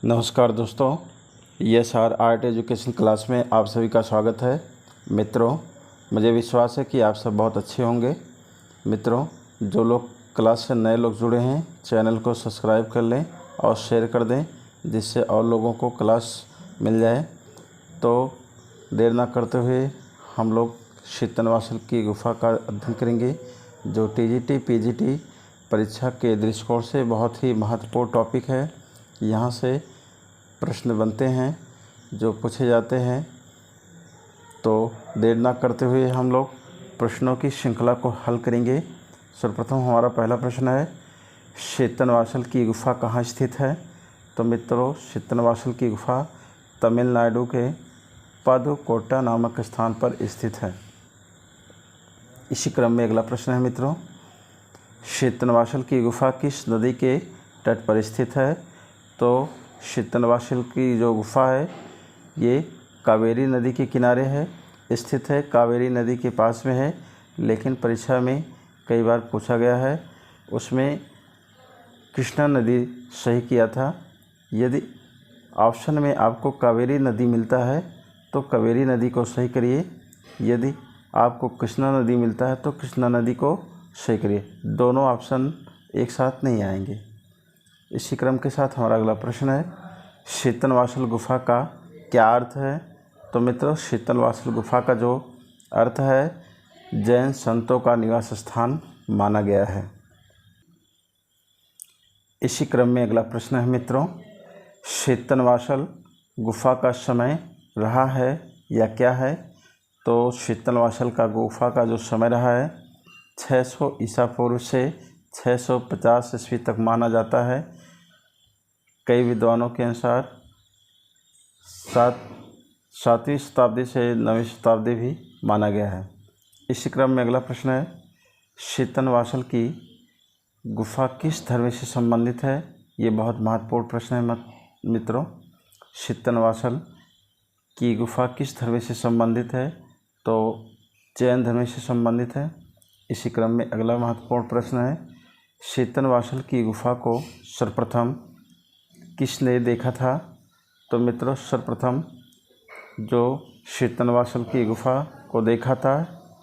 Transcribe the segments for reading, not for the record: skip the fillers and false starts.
नमस्कार दोस्तों, ESR art education class में आप सभी का स्वागत है। मित्रों, मुझे विश्वास है कि आप सब बहुत अच्छे होंगे। मित्रों, जो लोग क्लास से नए लोग जुड़े हैं, चैनल को सब्सक्राइब कर लें और शेयर कर दें, जिससे और लोगों को क्लास मिल जाए। तो देर ना करते हुए हम लोग शीतनवासल की गुफा का अध्ययन करेंगे, जो TGT PGT परीक्षा के दृष्टिकोण से बहुत ही महत्वपूर्ण टॉपिक है। यहाँ से प्रश्न बनते हैं जो पूछे जाते हैं। तो देर ना करते हुए हम लोग प्रश्नों की श्रृंखला को हल करेंगे। सर्वप्रथम हमारा पहला प्रश्न है, शीतनवासल की गुफा कहाँ स्थित है? तो मित्रों, शीतनवासल की गुफा तमिलनाडु के पदकोट्टा नामक स्थान पर स्थित है। इसी क्रम में अगला प्रश्न है मित्रों, शीतनवासल की गुफा किस नदी के तट पर स्थित है? तो शीतनवासल की जो गुफा है ये कावेरी नदी के किनारे है, स्थित है, कावेरी नदी के पास में है। लेकिन परीक्षा में कई बार पूछा गया है, उसमें कृष्णा नदी सही किया था। यदि ऑप्शन में आपको कावेरी नदी मिलता है तो कावेरी नदी को सही करिए, यदि आपको कृष्णा नदी मिलता है तो कृष्णा नदी को सही करिए। दोनों ऑप्शन एक साथ नहीं आएंगे। इसी क्रम के साथ हमारा अगला प्रश्न है, शीतनवासल गुफा का क्या अर्थ है? तो मित्रों, शीतनवासल गुफा का जो अर्थ है, जैन संतों का निवास स्थान माना गया है। इसी क्रम में अगला प्रश्न है मित्रों, शीतनवासल गुफा का समय रहा है या क्या है? तो शीतनवासल का गुफा का जो समय रहा है 600 ईसा पूर्व से 650 ईस्वी तक माना जाता है। कई विद्वानों के अनुसार 7वीं शताब्दी से 9वीं शताब्दी भी माना गया है। इसी क्रम में अगला प्रश्न है, शीतनवासल की गुफा किस धर्म से संबंधित है? ये बहुत महत्वपूर्ण प्रश्न है मित्रों। शीतनवासल की गुफा किस धर्म से संबंधित है? तो जैन धर्म से संबंधित है। इसी क्रम में अगला महत्वपूर्ण प्रश्न है, शीतनवासल की गुफा को सर्वप्रथम किसने देखा था? तो मित्रों, सर्वप्रथम जो शीतनवासल की गुफा को देखा था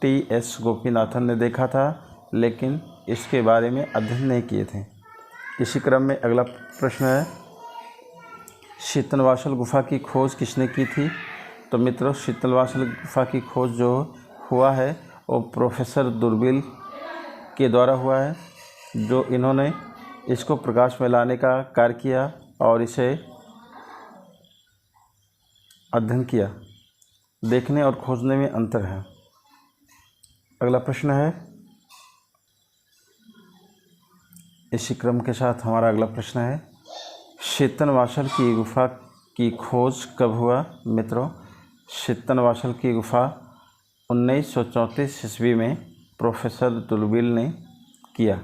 TS गोपीनाथन ने देखा था, लेकिन इसके बारे में अध्ययन नहीं किए थे। इसी क्रम में अगला प्रश्न है, शीतनवासल गुफा की खोज किसने की थी? तो मित्रों, शीतनवासल गुफा की खोज जो हुआ है वो प्रोफेसर दुर्बिल के द्वारा हुआ है, जो इन्होंने इसको प्रकाश में लाने का कार्य किया और इसे अध्ययन किया। देखने और खोजने में अंतर है। अगला प्रश्न है, इसी क्रम के साथ हमारा अगला प्रश्न है, शीतनवासल की गुफा की खोज कब हुआ? मित्रों, शीतनवासल की गुफा 1934 ईस्वी में प्रोफेसर दुर्बिल ने किया।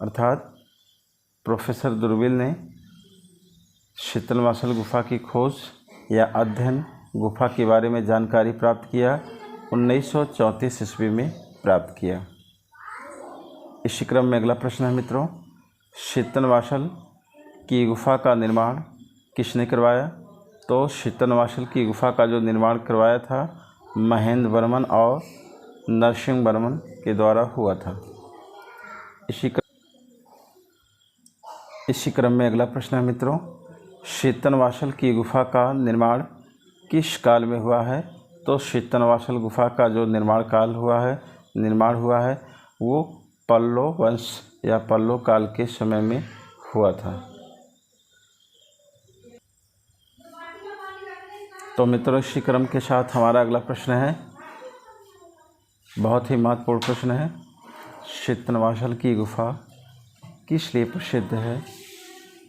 अर्थात प्रोफेसर दुर्बिल ने शीतनवासल गुफा की खोज या अध्ययन, गुफा के बारे में जानकारी प्राप्त किया 1934 ईस्वी में प्राप्त किया। इसी क्रम में अगला प्रश्न है मित्रों, शीतनवासल की गुफा का निर्माण किसने करवाया? तो शीतनवासल की गुफा का जो निर्माण करवाया था महेंद्र वर्मन और नरसिंह वर्मन के द्वारा हुआ था। इसी क्रम में अगला प्रश्न है मित्रों, शीतनवासल की गुफा का निर्माण किस काल में हुआ है? तो शीतनवासल गुफा का जो निर्माण हुआ है वो पल्लव वंश या पल्लव काल के समय में हुआ था। तो मित्रों, इसी क्रम के साथ हमारा अगला प्रश्न है, बहुत ही महत्वपूर्ण प्रश्न है, शीतनवासल की गुफा किस लिए प्रसिद्ध है?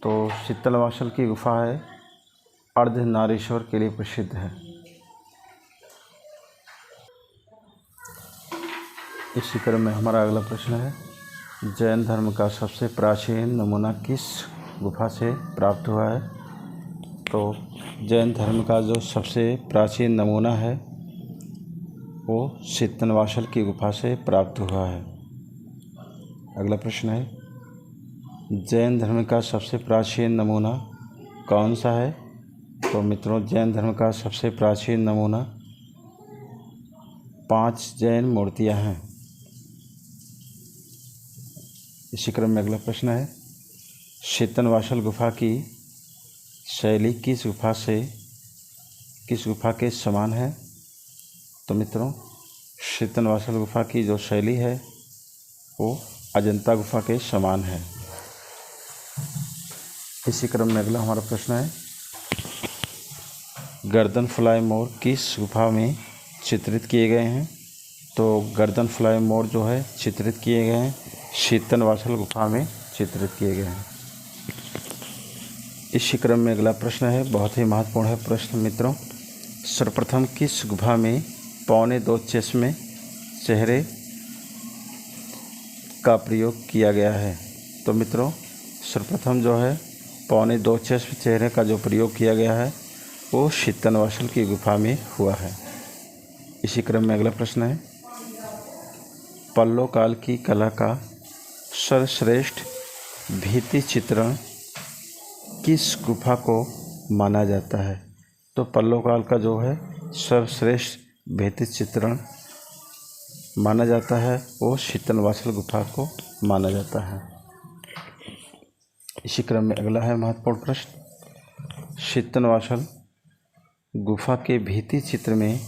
तो शीतनवासल की गुफा है अर्धनारीश्वर के लिए प्रसिद्ध है। इसी क्रम में हमारा अगला प्रश्न है, जैन धर्म का सबसे प्राचीन नमूना किस गुफा से प्राप्त हुआ है? तो जैन धर्म का जो सबसे प्राचीन नमूना है वो शीतनवासल की गुफा से प्राप्त हुआ है। अगला प्रश्न है, जैन धर्म का सबसे प्राचीन नमूना कौन सा है? तो मित्रों जैन धर्म का सबसे प्राचीन नमूना 5 जैन मूर्तियां हैं। इसी क्रम में अगला प्रश्न है, शीतनवासल गुफा की शैली किस गुफा के समान है? तो मित्रों शीतनवासल गुफा की जो शैली है वो अजंता गुफा के समान है। इसी क्रम में अगला हमारा प्रश्न है, गर्दन फुलाए मोर किस गुफा में चित्रित किए गए हैं? तो गर्दन फुलाए मोर जो है चित्रित किए गए हैं शीतनवासल गुफा में चित्रित किए गए हैं। इसी क्रम में अगला प्रश्न है, बहुत ही महत्वपूर्ण है प्रश्न मित्रों, सर्वप्रथम किस गुफा में 2.25 चश्मे चेहरे का प्रयोग किया गया है? तो मित्रों सर्वप्रथम जो है 2.25 चश्मे चेहरे का जो प्रयोग किया गया है वो शीतनवासल की गुफा में हुआ है। इसी क्रम में अगला प्रश्न है, पल्लव काल की कला का सर्वश्रेष्ठ भित्ति चित्रण किस गुफा को माना जाता है? तो पल्लव काल का जो है सर्वश्रेष्ठ भित्ति चित्रण माना जाता है वो शीतनवासल गुफा को माना जाता है। इसी क्रम में अगला है महत्वपूर्ण प्रश्न, शीतनवासल गुफा के भित्ति चित्र में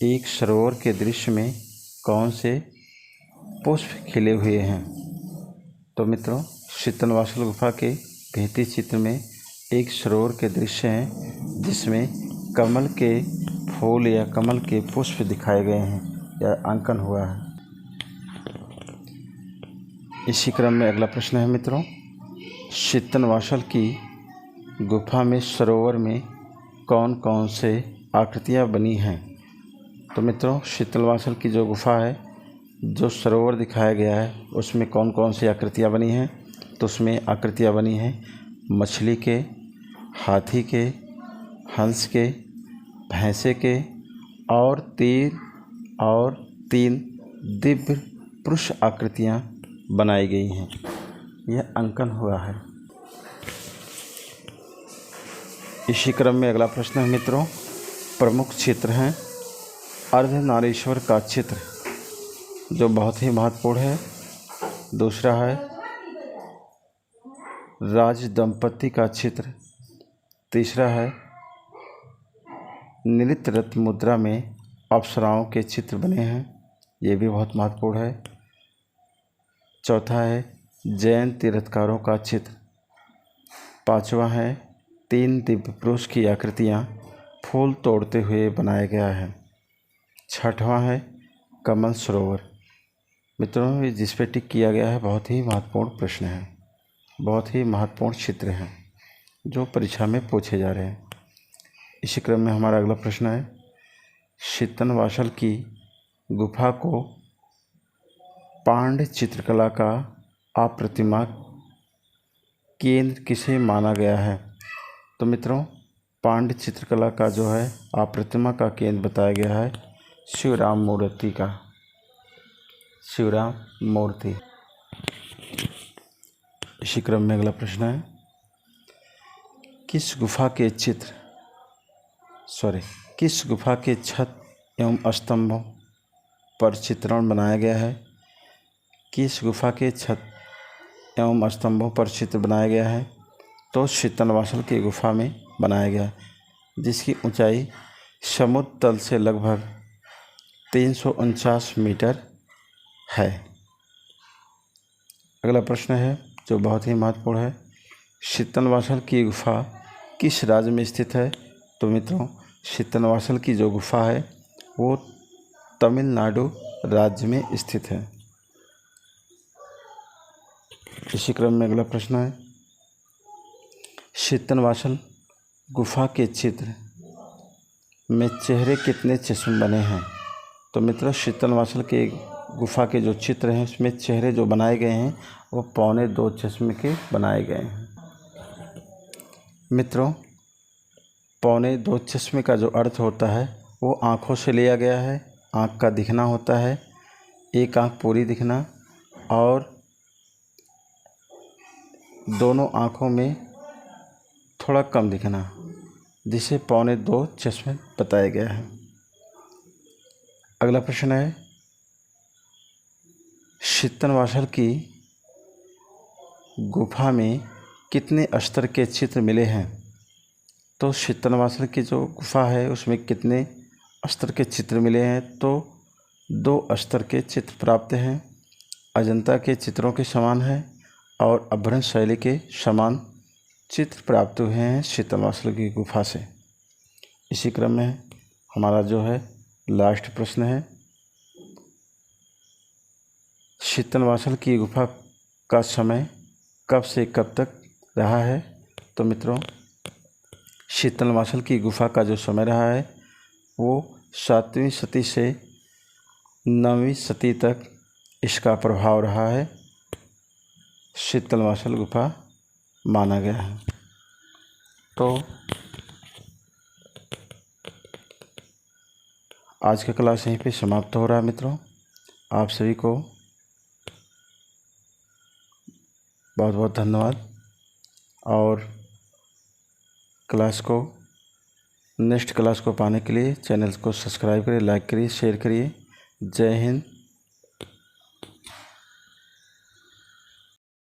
एक सरोवर के दृश्य में कौन से पुष्प खिले हुए हैं? तो मित्रों शीतनवासल गुफा के भित्ति चित्र में एक सरोवर के दृश्य हैं जिसमें कमल के फूल या कमल के पुष्प दिखाए गए हैं या अंकन हुआ है। इसी क्रम में अगला प्रश्न है मित्रों, शीतनवासल की गुफा में सरोवर में कौन कौन से आकृतियाँ बनी हैं? तो मित्रों शीतनवासल की जो गुफा है, जो सरोवर दिखाया गया है उसमें कौन कौन सी आकृतियाँ बनी हैं? तो उसमें आकृतियाँ बनी हैं मछली के, हाथी के, हंस के, भैंसे के और 3 दिव्य पुरुष आकृतियाँ बनाई गई हैं। यह अंकन हुआ है। इसी क्रम में अगला प्रश्न है मित्रों, प्रमुख चित्र हैं अर्धनारीश्वर का चित्र जो बहुत ही महत्वपूर्ण है। दूसरा है राज दंपति का चित्र। तीसरा है नृत्य रत्न मुद्रा में अप्सराओं के चित्र बने हैं, ये भी बहुत महत्वपूर्ण है। चौथा है जैन तीर्थकारों का चित्र। पांचवा है 3 दिव्य पुरुष की आकृतियाँ फूल तोड़ते हुए बनाया गया है। छठवां है कमल सरोवर। मित्रों जिस पे टिक किया गया है बहुत ही महत्वपूर्ण प्रश्न है, बहुत ही महत्वपूर्ण चित्र हैं जो परीक्षा में पूछे जा रहे हैं। इसी क्रम में हमारा अगला प्रश्न है, शीतनवासल की गुफा को पांड्य चित्रकला का अप्रतिमा केंद्र किसे माना गया है? तो मित्रों पांड्य चित्रकला का जो है अप्रतिमा का केंद्र बताया गया है शिवराम मूर्ति का, शिवराम मूर्ति। इसी क्रम में अगला प्रश्न है, किस गुफा के छत एवं स्तंभों पर चित्रण बनाया गया है? किस गुफा के छत एवं स्तंभों पर चित्र बनाया गया है? तो शीतनवासल की गुफा में बनाया गया, जिसकी ऊंचाई समुद्र तल से लगभग 349 मीटर है। अगला प्रश्न है जो बहुत ही महत्वपूर्ण है, शीतनवासल की गुफा किस राज्य में स्थित है? तो मित्रों शीतनवासल की जो गुफा है वो तमिलनाडु राज्य में स्थित है। इसी क्रम में अगला प्रश्न है, शीतनवासल गुफा के चित्र में चेहरे कितने चश्मे बने हैं? तो मित्रों शीतनवासल के गुफा के जो चित्र हैं उसमें चेहरे जो बनाए गए हैं वो 2.25 चश्मे के बनाए गए हैं। मित्रों 2.25 चश्मे का जो अर्थ होता है वो आँखों से लिया गया है। आँख का दिखना होता है, एक आँख पूरी दिखना और दोनों आँखों में थोड़ा कम दिखना, जिसे 2.25 चश्मे बताया गया है। अगला प्रश्न है, शीतनवासल की गुफा में कितने स्तर के चित्र मिले हैं? तो शीतनवासल की जो गुफा है उसमें कितने स्तर के चित्र मिले हैं? तो 2 स्तर के चित्र प्राप्त हैं। अजंता के चित्रों के समान है और अभ्रंश शैली के समान चित्र प्राप्त हुए हैं शीतनवासल की गुफा से। इसी क्रम में हमारा जो है लास्ट प्रश्न है, शीतनवासल की गुफा का समय कब से कब तक रहा है? तो मित्रों, शीतनवासल की गुफा का जो समय रहा है वो 7वीं सदी से 9वीं सदी तक इसका प्रभाव रहा है, शीतनवासल गुफा माना गया है। तो आज का क्लास यहीं पे समाप्त हो रहा है मित्रों। आप सभी को बहुत बहुत धन्यवाद और नेक्स्ट क्लास को पाने के लिए चैनल को सब्सक्राइब करिए, लाइक करिए, शेयर करिए। जय हिंद,